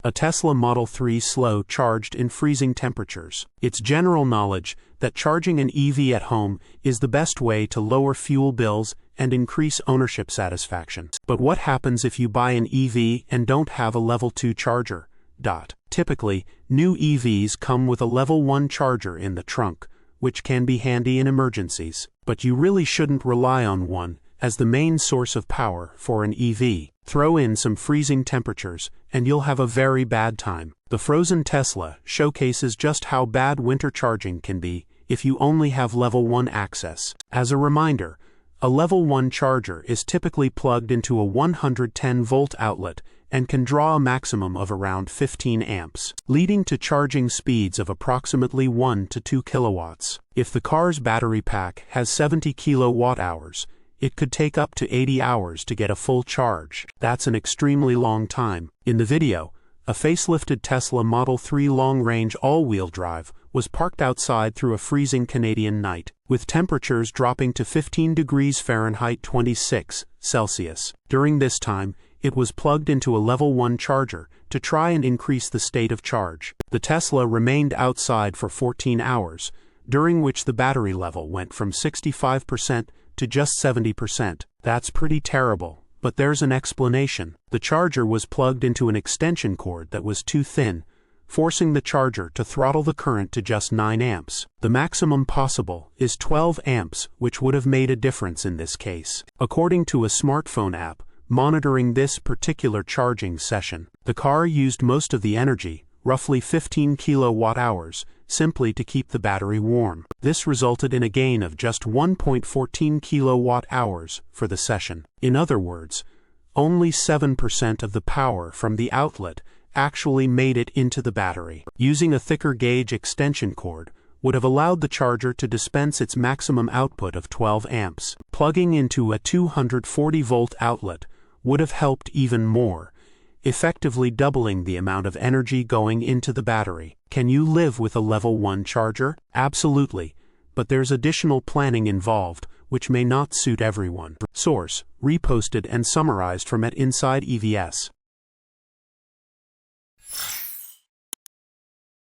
A Tesla Model 3 slow charged in freezing temperatures. It's general knowledge that charging an EV at home is the best way to lower fuel bills and increase ownership satisfaction. But what happens if you buy an EV and don't have a level 2 charger? Typically, new EVs come with a level 1 charger in the trunk, which can be handy in emergencies. But you really shouldn't rely on one as the main source of power for an EV. Throw in some freezing temperatures, and you'll have a very bad time. The frozen Tesla showcases just how bad winter charging can be if you only have level 1 access. As a reminder, a level 1 charger is typically plugged into a 110-volt outlet and can draw a maximum of around 15 amps, leading to charging speeds of approximately 1 to 2 kilowatts. If the car's battery pack has 70 kilowatt-hours, it could take up to 80 hours to get a full charge. That's an extremely long time. In the video, a facelifted Tesla Model 3 long-range all-wheel drive was parked outside through a freezing Canadian night, with temperatures dropping to 15 degrees Fahrenheit 26 Celsius. During this time, it was plugged into a level 1 charger to try and increase the state of charge. The Tesla remained outside for 14 hours, during which the battery level went from 65% to just 70%. That's pretty terrible, but there's an explanation. The charger was plugged into an extension cord that was too thin, forcing the charger to throttle the current to just 9 amps. The maximum possible is 12 amps, which would have made a difference in this case. According to a smartphone app monitoring this particular charging session, the car used most of the energy, roughly 15 kilowatt-hours, simply to keep the battery warm. This resulted in a gain of just 1.14 kilowatt-hours for the session. In other words, only 7% of the power from the outlet actually made it into the battery. Using a thicker gauge extension cord would have allowed the charger to dispense its maximum output of 12 amps. Plugging into a 240-volt outlet would have helped even more, effectively doubling the amount of energy going into the battery. Can you live with a level 1 charger? Absolutely, but there's additional planning involved, which may not suit everyone. Source: reposted and summarized from @insideevs.